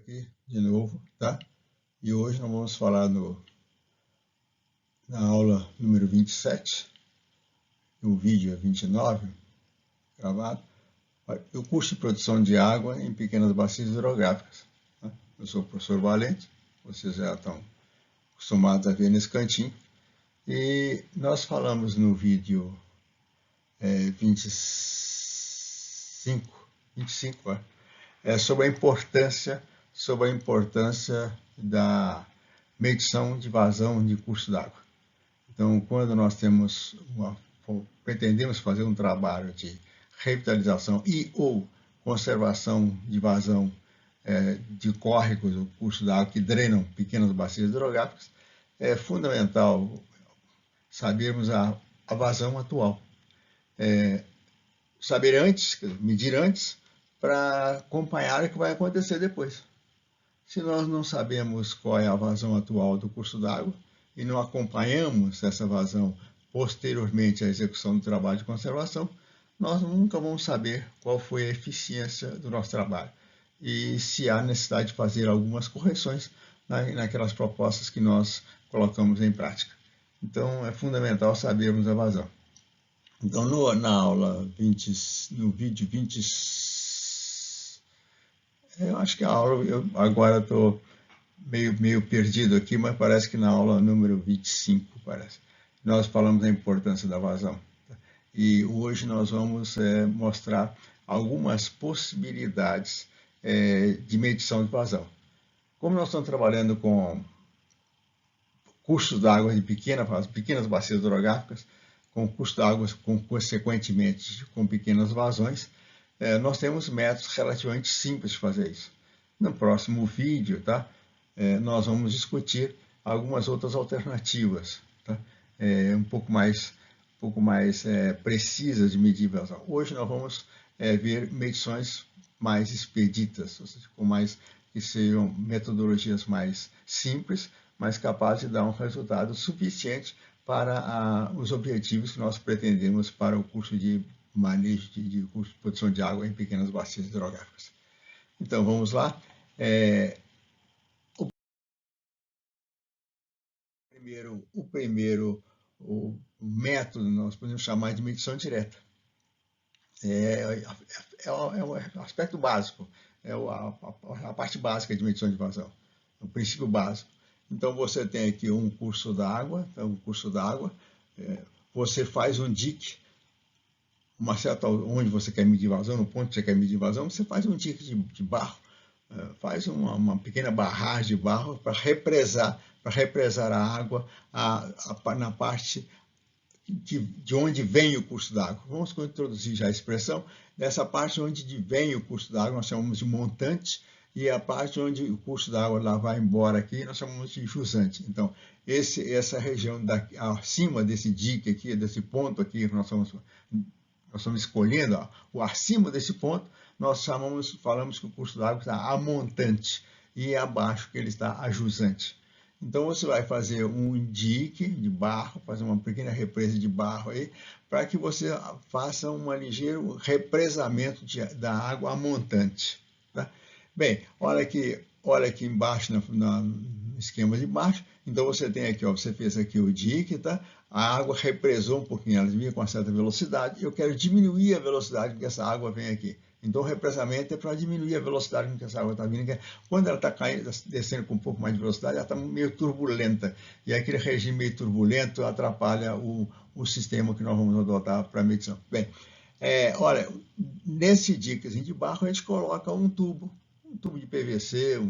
aqui de novo, tá? E hoje nós vamos falar na aula número 27, o vídeo é 29, gravado, o curso de produção de água em pequenas bacias hidrográficas. Tá? Eu sou o professor Valente, vocês já estão acostumados a ver nesse cantinho, e nós falamos no vídeo 25, sobre a importância da medição de vazão de curso d'água. Então, quando nós pretendemos fazer um trabalho de revitalização e ou conservação de vazão de córregos ou curso d'água que drenam pequenas bacias hidrográficas, é fundamental sabermos a vazão atual. Saber antes, medir antes, para acompanhar o que vai acontecer depois. Se nós não sabemos qual é a vazão atual do curso d'água e não acompanhamos essa vazão posteriormente à execução do trabalho de conservação, nós nunca vamos saber qual foi a eficiência do nosso trabalho e se há necessidade de fazer algumas correções naquelas propostas que nós colocamos em prática. Então, é fundamental sabermos a vazão. Então, na aula 20, no vídeo 20, eu acho que a aula, agora estou meio perdido aqui, mas parece que na aula número 25, nós falamos da importância da vazão. E hoje nós vamos mostrar algumas possibilidades de medição de vazão. Como nós estamos trabalhando com cursos d'água de pequenas bacias hidrográficas, com curso d'água, consequentemente, com pequenas vazões, nós temos métodos relativamente simples de fazer isso. No próximo vídeo, tá, nós vamos discutir algumas outras alternativas, tá, um pouco mais precisas de medir vazão. Hoje nós vamos ver medições mais expeditas, ou seja, que sejam metodologias mais simples, mas capazes de dar um resultado suficiente para os objetivos que nós pretendemos para o curso de manejo de curso de produção de água em pequenas bacias hidrográficas. Então, vamos lá. O primeiro método nós podemos chamar de medição direta. É o aspecto básico, a parte básica de medição de vazão, o princípio básico. Então, você tem aqui um curso d'água, você faz um dique, onde você quer medir vazão, no ponto que você quer medir vazão, você faz um dique de barro, faz uma pequena barragem de barro para represar a água na parte de onde vem o curso d'água. Vamos introduzir já a expressão. Nessa parte onde vem o curso d'água, nós chamamos de montante, e a parte onde o curso d'água lá vai embora aqui, nós chamamos de jusante. Então, essa região acima desse dique aqui, desse ponto aqui, nós estamos escolhendo, o acima desse ponto, nós falamos que o curso d'água está a montante, e abaixo que ele está a jusante. Então, você vai fazer um dique de barro, fazer uma pequena represa de barro aí, para que você faça um ligeiro represamento da água a montante. Tá? Bem, olha aqui embaixo, no esquema de baixo. Então, você tem aqui, você fez aqui o dique, tá? A água represou um pouquinho, ela vinha com uma certa velocidade. Eu quero diminuir a velocidade com que essa água vem aqui. Então, o represamento é para diminuir a velocidade com que essa água está vindo. Quando ela está descendo com um pouco mais de velocidade, ela está meio turbulenta. E aquele regime meio turbulento atrapalha o sistema que nós vamos adotar para a medição. Bem, olha, nesse diquezinho de barro, a gente coloca um tubo de PVC,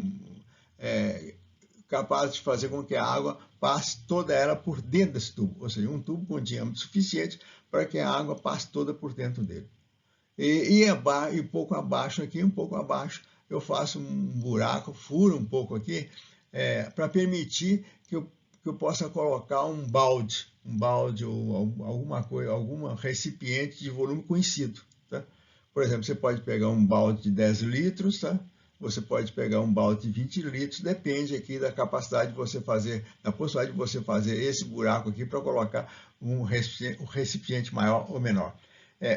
capaz de fazer com que a água passe toda ela por dentro desse tubo. Ou seja, um tubo com diâmetro suficiente para que a água passe toda por dentro dele. E um pouco abaixo aqui, eu faço um buraco, furo um pouco aqui, para permitir que eu possa colocar um balde ou alguma coisa, algum recipiente de volume conhecido. Tá? Por exemplo, você pode pegar um balde de 10 litros, tá? Você pode pegar um balde de 20 litros, depende aqui da capacidade de você fazer, da possibilidade de você fazer esse buraco aqui para colocar um recipiente maior ou menor.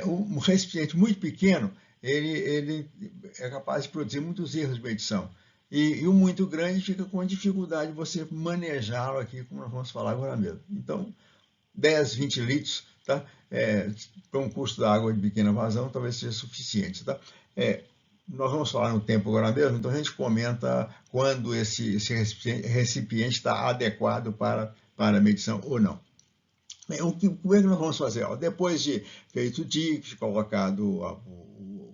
Um recipiente muito pequeno, ele é capaz de produzir muitos erros de medição. E o muito grande fica com dificuldade de você manejá-lo aqui, como nós vamos falar agora mesmo. Então, 10, 20 litros, tá? Para um curso da água de pequena vazão, talvez seja suficiente, tá? Nós vamos falar no tempo agora mesmo, então a gente comenta quando esse recipiente está adequado para a medição ou não. Como é que nós vamos fazer? Depois de feito o dique, colocado o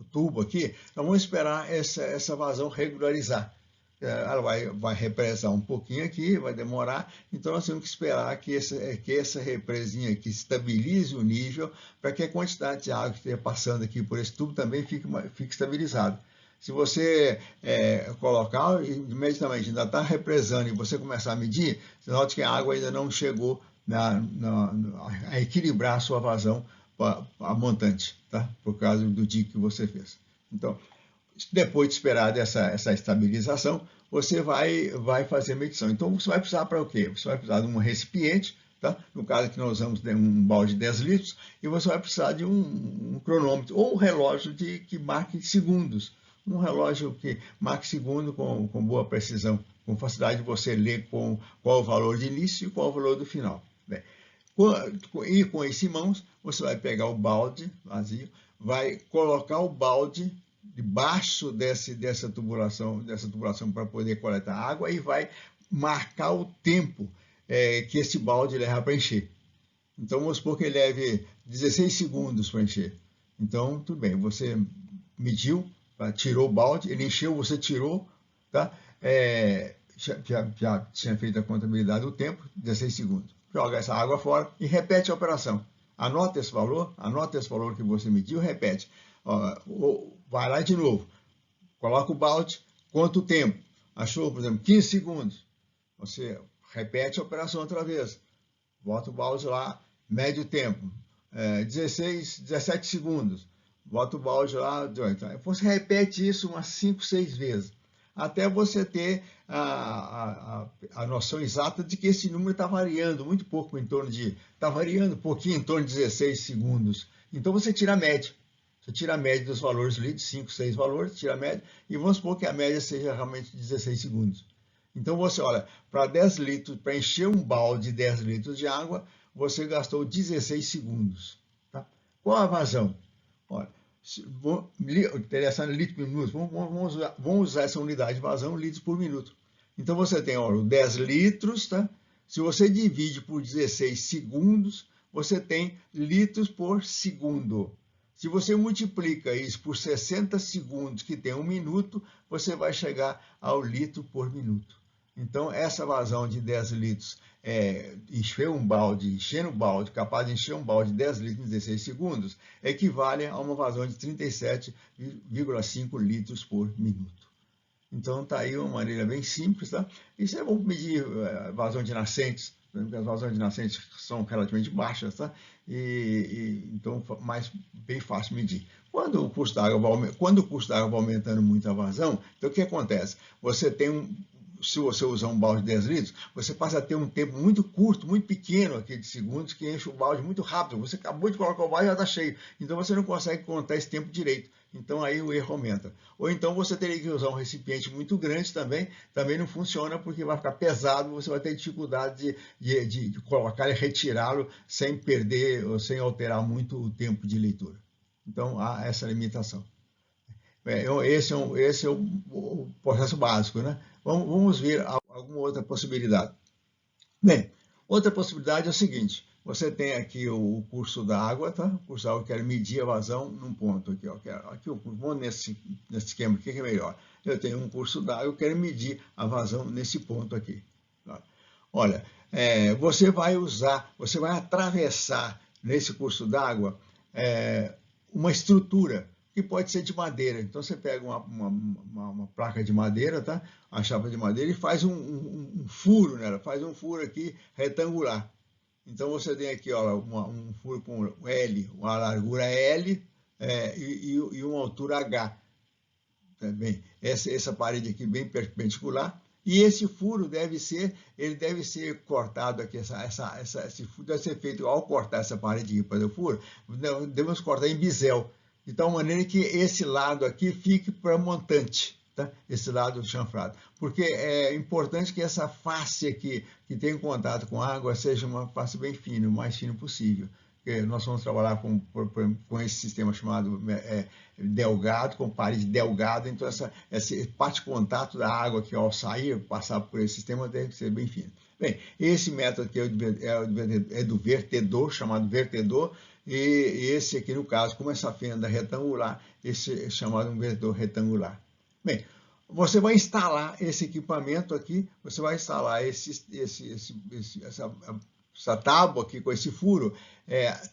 tubo aqui, nós vamos esperar essa vazão regularizar. Ela vai represar um pouquinho aqui, vai demorar, então nós temos que esperar que essa represinha aqui estabilize o nível para que a quantidade de água que esteja passando aqui por esse tubo também fique estabilizada. Se você colocar, imediatamente ainda está represando e você começar a medir, você nota que a água ainda não chegou a equilibrar a sua vazão a montante, tá? Por causa do dique que você fez. Então, depois de esperar essa estabilização, você vai fazer a medição. Então, você vai precisar para o quê? Você vai precisar de um recipiente, tá? No caso aqui nós usamos um balde de 10 litros, e você vai precisar de um cronômetro ou um relógio que marque segundos. Um relógio que marque segundo com boa precisão, com facilidade de você ler qual o valor de início e qual o valor do final. Bem, e com isso em mãos, você vai pegar o balde vazio, vai colocar o balde debaixo dessa tubulação para poder coletar água e vai marcar o tempo que esse balde leva para encher. Então, vamos supor que ele leve 16 segundos para encher. Então, tudo bem, você mediu, tirou o balde, ele encheu, você tirou, tá? Já tinha feito a contabilidade do tempo, 16 segundos. Joga essa água fora e repete a operação. Anota esse valor que você mediu, repete. Vai lá de novo, coloca o balde, conta o tempo. Achou, por exemplo, 15 segundos. Você repete a operação outra vez. Bota o balde lá, mede o tempo. 17 segundos. Bota o balde lá. Você repete isso umas 5, 6 vezes. Até você ter a noção exata de que esse número está variando muito pouco, está variando um pouquinho em torno de 16 segundos. Então você tira a média. Você tira a média dos valores lidos, 5, 6 valores, tira a média, e vamos supor que a média seja realmente 16 segundos. Então você olha, para 10 litros, para encher um balde de 10 litros de água, você gastou 16 segundos. Tá? Qual a vazão? Olha, interessante, litro por minuto, vamos usar essa unidade de vazão, litros por minuto. Então você tem, olha, 10 litros, tá? Se você divide por 16 segundos, você tem litros por segundo. Se você multiplica isso por 60 segundos, que tem 1 minuto, você vai chegar ao litro por minuto. Então, essa vazão de 10 litros, enchendo um balde, capaz de encher um balde de 10 litros em 16 segundos, equivale a uma vazão de 37,5 litros por minuto. Então, está aí uma maneira bem simples, tá? Isso é bom medir vazão de nascentes, porque as vazões de nascentes são relativamente baixas, tá? Então, bem fácil medir. Quando o custo d'água vai aumentando muito a vazão, então o que acontece? Se você usar um balde de 10 litros, você passa a ter um tempo muito curto, muito pequeno aqui de segundos, que enche o balde muito rápido. Você acabou de colocar o balde e já está cheio. Então você não consegue contar esse tempo direito. Então aí o erro aumenta. Ou então você teria que usar um recipiente muito grande também não funciona, porque vai ficar pesado, você vai ter dificuldade de colocar e retirá-lo sem perder ou sem alterar muito o tempo de leitura. Então há essa limitação. Esse é o processo básico, né? Vamos ver alguma outra possibilidade. Bem, outra possibilidade é o seguinte: você tem aqui o curso da água, tá? O curso da água, eu quero medir a vazão num ponto aqui, ó. Vamos nesse esquema aqui que é melhor. Eu tenho um curso da água, eu quero medir a vazão nesse ponto aqui. Tá? Olha, você vai atravessar nesse curso d'água uma estrutura que pode ser de madeira. Então você pega uma placa de madeira, tá? A chapa de madeira, e faz um furo nela, faz um furo aqui retangular. Então você tem aqui, ó, um furo com L, uma largura L e uma altura H. Também essa parede aqui bem perpendicular. E esse furo deve ser cortado aqui, esse furo deve ser feito, ao cortar essa parede aqui para o furo, devemos cortar em bisel, de tal maneira que esse lado aqui fique para montante. capta esse lado chanfrado. Porque é importante que essa face aqui, que tem contato com a água, seja uma face bem fina, o mais fino possível. Porque nós vamos trabalhar com esse sistema chamado delgado, com parede delgada, então essa parte de contato da água que ao sair, passar por esse sistema, deve ser bem fino. Bem, esse método aqui é do vertedor, chamado vertedor, e esse aqui, no caso, como essa fenda retangular, esse é chamado um vertedor retangular. Bem, você vai instalar esse equipamento aqui, você vai instalar essa tábua aqui com esse furo,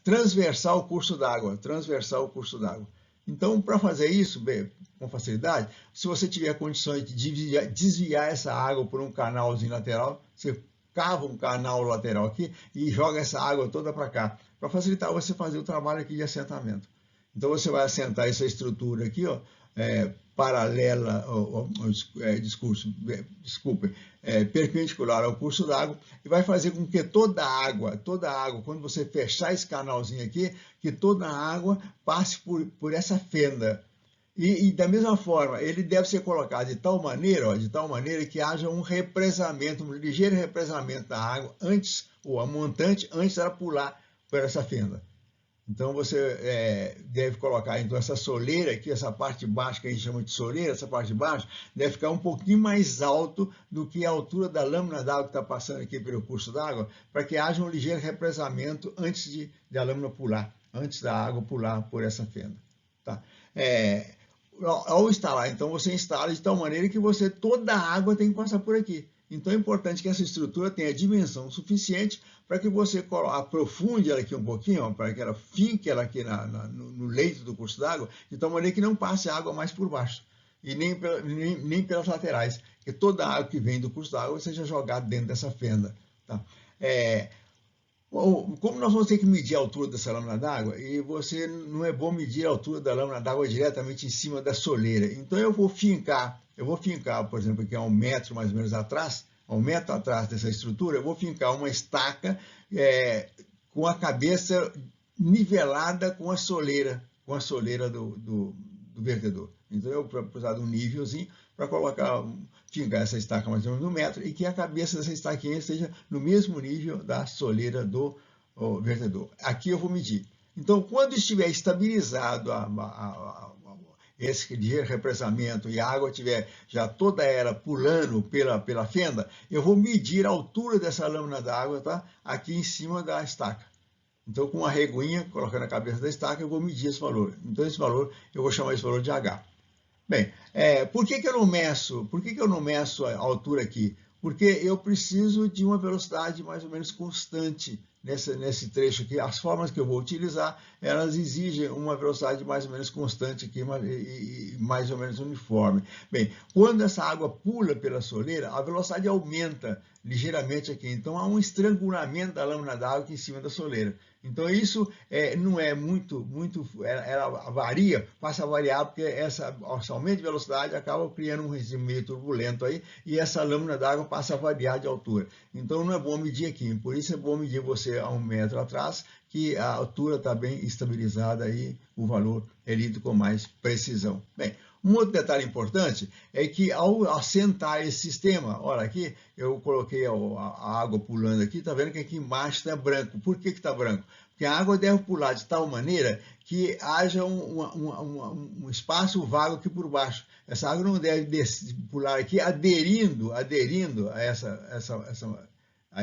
transversal ao curso d'água, Então, para fazer isso, bem, com facilidade, se você tiver condições de desviar essa água por um canalzinho lateral, você cava um canal lateral aqui e joga essa água toda para cá, para facilitar você fazer o trabalho aqui de assentamento. Então você vai assentar essa estrutura aqui, ó, paralela, perpendicular ao curso d'água, e vai fazer com que toda a água, quando você fechar esse canalzinho aqui, que toda a água passe por essa fenda. E da mesma forma, ele deve ser colocado de tal maneira que haja um represamento, um ligeiro represamento da água antes, ou a montante, antes dela pular por essa fenda. Então você deve colocar então essa soleira aqui, essa parte de baixo que a gente chama de soleira, essa parte de baixo deve ficar um pouquinho mais alto do que a altura da lâmina d'água que está passando aqui pelo curso d'água, para que haja um ligeiro represamento antes da lâmina pular, antes da água pular por essa fenda. Tá? Ao instalar, então você instala de tal maneira que toda a água tem que passar por aqui. Então é importante que essa estrutura tenha dimensão suficiente para que você aprofunde ela aqui um pouquinho, para que ela fique ela aqui no leito do curso d'água, de tal maneira que não passe água mais por baixo, e nem pelas laterais, que toda a água que vem do curso d'água seja jogada dentro dessa fenda. Tá? Como nós vamos ter que medir a altura dessa lâmina d'água, e não é bom medir a altura da lâmina d'água diretamente em cima da soleira. Então eu vou fincar, por exemplo, aqui a 1 metro mais ou menos atrás, a 1 metro atrás dessa estrutura, eu vou fincar uma estaca com a cabeça nivelada com a soleira do vertedor. Então eu vou precisar de um nívelzinho para fincar essa estaca mais ou menos 1 metro, e que a cabeça dessa estaquinha esteja no mesmo nível da soleira do vertedor. Aqui eu vou medir. Então, quando estiver estabilizado esse ligeiro represamento e a água estiver já toda ela pulando pela fenda, eu vou medir a altura dessa lâmina d'água, tá? Aqui em cima da estaca. Então, com uma reguinha, colocando a cabeça da estaca, eu vou medir esse valor. Então, esse valor, eu vou chamar esse valor de H. Bem, por que eu não meço a altura aqui? Porque eu preciso de uma velocidade mais ou menos constante nesse trecho aqui. As formas que eu vou utilizar, elas exigem uma velocidade mais ou menos constante aqui, e mais ou menos uniforme. Bem, quando essa água pula pela soleira, a velocidade aumenta ligeiramente aqui. Então, há um estrangulamento da lâmina d'água aqui em cima da soleira. Então, isso não é muito, ela varia, passa a variar, porque esse aumento de velocidade acaba criando um regime meio turbulento aí, e essa lâmina d'água passa a variar de altura. Então, não é bom medir aqui, por isso é bom medir você a 1 metro atrás, que a altura está bem estabilizada e o valor é lido com mais precisão. Bem, um outro detalhe importante é que ao assentar esse sistema, olha aqui, eu coloquei a água pulando aqui, está vendo que aqui embaixo está branco. Por que está branco? Porque a água deve pular de tal maneira que haja um espaço vago aqui por baixo. Essa água não deve pular aqui aderindo a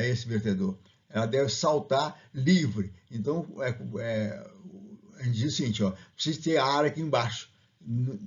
esse vertedor. Ela deve saltar livre. Então, a gente diz o seguinte, precisa ter a área aqui embaixo.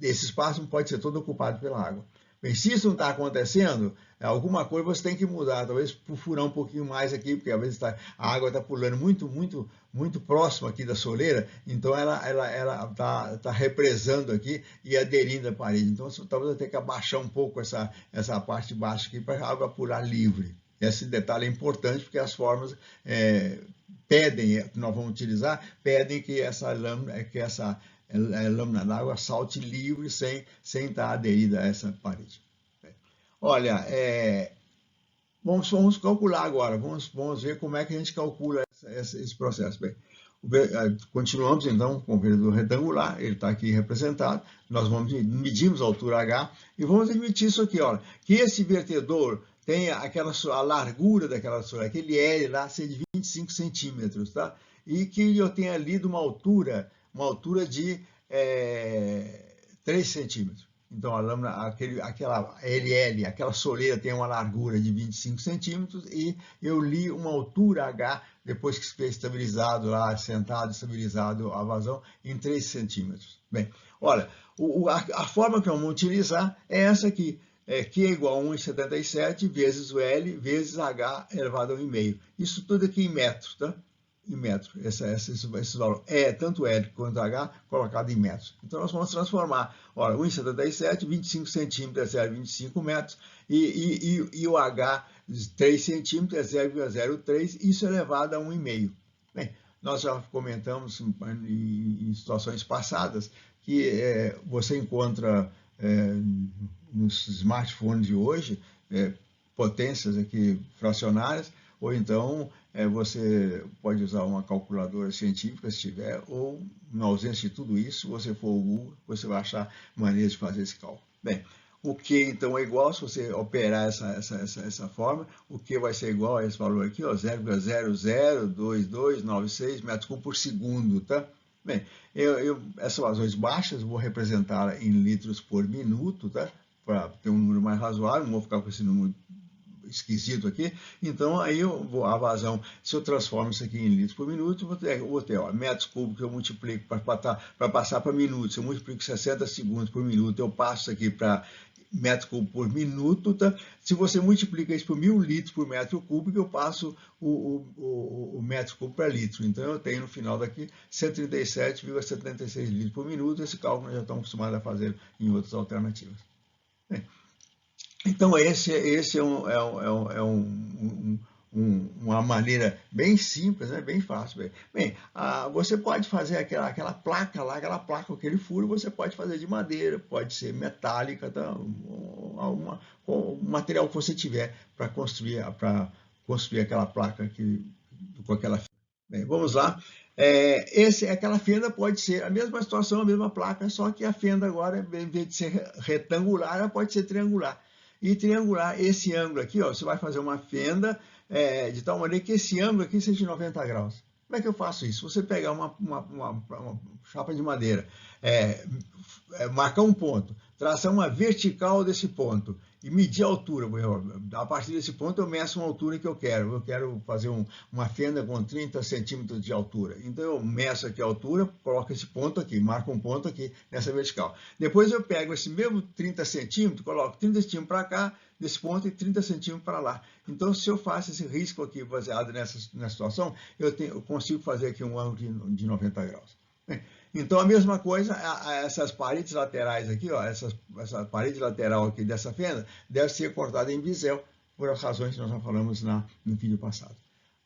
Esse espaço não pode ser todo ocupado pela água. Bem, se isso não está acontecendo, alguma coisa você tem que mudar, talvez furar um pouquinho mais aqui, porque às vezes a água está pulando muito próximo aqui da soleira, então ela está represando aqui e aderindo à parede. Então talvez eu tenha que abaixar um pouco essa parte de baixo aqui para a água pular livre. Esse detalhe é importante porque as formas que nós vamos utilizar, pedem que essa lâmina d'água salte livre sem estar aderida a essa parede. Olha, vamos calcular agora, vamos ver como é que a gente calcula esse processo. Bem, Continuamos então com o vertedor retangular, ele está aqui representado, nós medimos a altura H e vamos admitir isso aqui, olha, que esse vertedor tenha a largura daquela soleira, aquele L lá ser de 25 centímetros, tá? E que eu tenha lido uma altura de 3 centímetros. Então, a lâmina, aquela LL, aquela soleira tem uma largura de 25 centímetros e eu li uma altura H, depois que fiquei estabilizado lá, sentado, estabilizado a vazão, em 3 centímetros. Bem, olha, a forma que vamos utilizar é essa aqui, Q é igual a 1,77 vezes o L vezes H elevado ao 1,5. Isso tudo aqui em metros, tá? Em metro, esse valor tanto L quanto H colocado em metros. Então nós vamos transformar, olha, 1,77, 25 centímetros é 0,25 metros, e o H, 3 centímetros é 0,03, isso elevado a 1,5. Bem, nós já comentamos em situações passadas que você encontra nos smartphones de hoje potências aqui fracionárias, ou então você pode usar uma calculadora científica se tiver, ou na ausência de tudo isso, você for ao Google, você vai achar maneiras de fazer esse cálculo. Bem, o Q então é igual, se você operar essa forma, o Q vai ser igual a esse valor aqui, 0,002296 metros cúbicos por segundo, tá? Bem, essas vazões baixas eu vou representá-la em litros por minuto, tá? Para ter um número mais razoável, não vou ficar com esse número esquisito aqui. Então, aí a vazão, se eu transformo isso aqui em litros por minuto, eu vou ter metros cúbicos, eu multiplico para passar para minutos, eu multiplico 60 segundos por minuto, eu passo isso aqui para metro cúbico por minuto, tá? Se você multiplica isso por 1.000 litros por metro cúbico, eu passo o metro cúbico para litro. Então, eu tenho no final daqui 137,76 litros por minuto. Esse cálculo nós já estamos acostumados a fazer em outras alternativas. Bem, então, esse é uma maneira bem simples, né? Bem fácil. Bem, você pode fazer aquela placa lá, aquele furo, você pode fazer de madeira, pode ser metálica, tá? O material que você tiver para construir aquela placa com aquela fenda. Bem, vamos lá. Aquela fenda pode ser a mesma situação, a mesma placa, só que a fenda agora, em vez de ser retangular, ela pode ser triangular. E triangular, esse ângulo aqui, ó, você vai fazer uma fenda de tal maneira que esse ângulo aqui seja de 90 graus. Como é que eu faço isso? Você pegar uma chapa de madeira, marcar um ponto, traçar uma vertical desse ponto e medir a altura. A partir desse ponto eu meço uma altura que eu quero. Eu quero fazer uma fenda com 30 centímetros de altura. Então eu meço aqui a altura, coloco esse ponto aqui, marco um ponto aqui nessa vertical. Depois eu pego esse mesmo 30 centímetros, coloco 30 centímetros para cá, desse ponto, e 30 centímetros para lá. Então, se eu faço esse risco aqui baseado nessa situação, eu consigo fazer aqui um ângulo de 90 graus. Então, a mesma coisa, essas paredes laterais aqui, ó, essa parede lateral aqui dessa fenda, deve ser cortada em bisel, por as razões que nós já falamos no vídeo passado.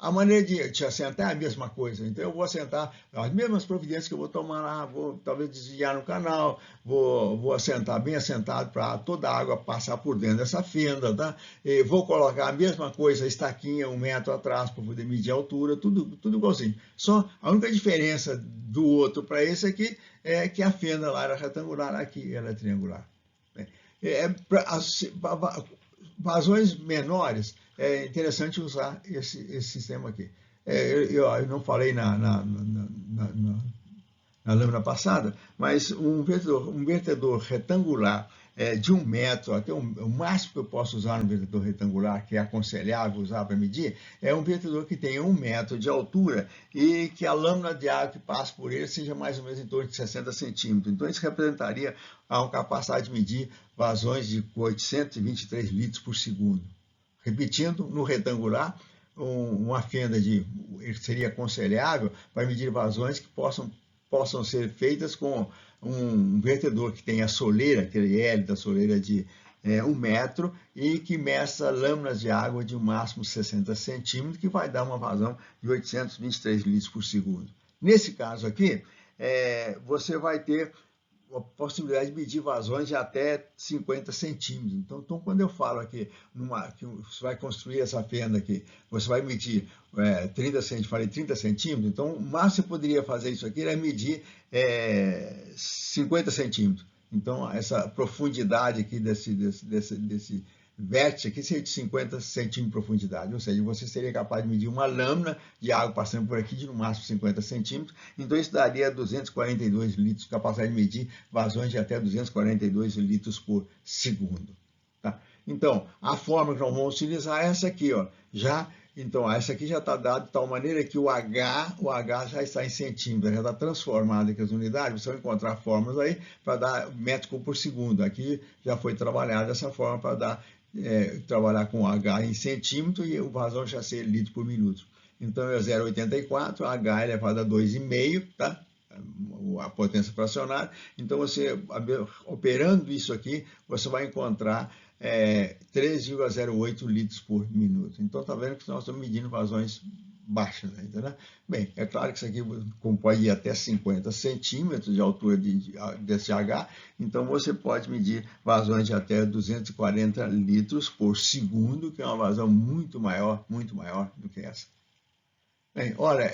A maneira de assentar é a mesma coisa. Então, eu vou assentar as mesmas providências que eu vou tomar lá, vou talvez desviar no canal, vou assentar bem assentado para toda a água passar por dentro dessa fenda, tá? E vou colocar a mesma coisa, a estaquinha 1 metro atrás para poder medir a altura, tudo igualzinho. Só a única diferença do outro para esse aqui é que a fenda lá era retangular, aqui ela é triangular. Vazões menores, é interessante usar esse sistema aqui. Eu não falei na lâmina passada, mas um vertedor retangular de 1 metro, até o máximo que eu posso usar no vertedor retangular, que é aconselhável usar para medir, é um vertedor que tenha 1 metro de altura e que a lâmina de água que passa por ele seja mais ou menos em torno de 60 centímetros. Então, isso representaria uma capacidade de medir vazões de 823 litros por segundo. Repetindo, no retangular, uma fenda seria aconselhável para medir vazões que possam ser feitas com um vertedor que tenha a soleira, aquele L da soleira de 1 metro, e que meça lâminas de água de um máximo 60 centímetros, que vai dar uma vazão de 823 litros por segundo. Nesse caso aqui, você vai ter a possibilidade de medir vazões de até 50 centímetros. Então, quando eu falo aqui que você vai construir essa fenda aqui, você vai medir 30 centímetros, falei 30 centímetros, então o máximo que você poderia fazer isso aqui é medir 50 centímetros. Então, essa profundidade aqui desse vértice aqui seria de 50 centímetros de profundidade, ou seja, você seria capaz de medir uma lâmina de água passando por aqui de no máximo 50 centímetros, então isso daria 242 litros, capacidade de medir vazões de até 242 litros por segundo. Tá? Então, a fórmula que nós vamos utilizar é essa aqui, ó, então, essa aqui já está dada de tal maneira que o H já está em centímetros, já está transformado aqui as unidades, você vai encontrar fórmulas aí para dar metro cúbico por segundo. Aqui já foi trabalhada essa forma para dar trabalhar com H em centímetro e o vazão já ser litro por minuto. Então é 0,84, H elevado a 2,5, tá? A potência fracionária. Então você, operando isso aqui, você vai encontrar 3,08 litros por minuto. Então tá vendo que nós estamos medindo vazões baixas ainda, né? Bem, é claro que isso aqui pode ir até 50 centímetros de altura desse H, então você pode medir vazões de até 240 litros por segundo, que é uma vazão muito maior do que essa. Bem, olha,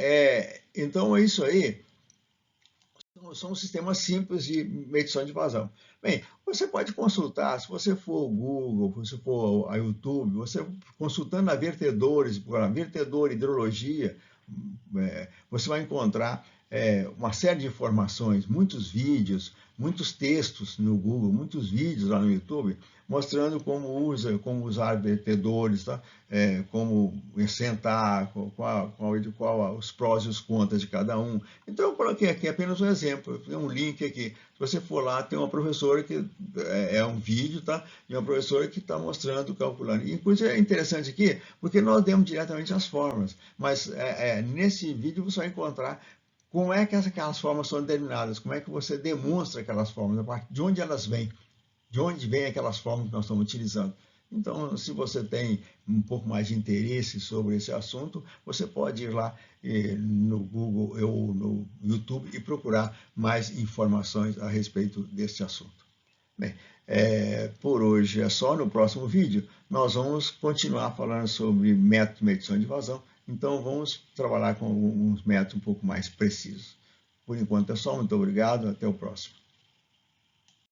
então é isso aí. São sistemas simples de medição de vazão. Bem, você pode consultar, se você for ao Google, se você for ao YouTube, você consultando a vertedores, vertedor, hidrologia, você vai encontrar uma série de informações, muitos vídeos, muitos textos no Google, muitos vídeos lá no YouTube, mostrando como usar vertedores, tá? Como sentar, qual os prós e os contras de cada um. Então eu coloquei aqui apenas um exemplo, tem um link aqui. Se você for lá, tem uma professora que é um vídeo, tá? E uma professora que está mostrando, calculando. E inclusive é interessante aqui, porque nós demos diretamente as formas, mas nesse vídeo você vai encontrar como é que aquelas formas são determinadas, como é que você demonstra aquelas formas, de onde elas vêm, de onde vêm aquelas formas que nós estamos utilizando. Então, se você tem um pouco mais de interesse sobre esse assunto, você pode ir lá no Google ou no YouTube e procurar mais informações a respeito deste assunto. Bem, por hoje é só. No próximo vídeo nós vamos continuar falando sobre método de medição de vazão. Então vamos trabalhar com alguns métodos um pouco mais precisos. Por enquanto é só, muito obrigado, até o próximo.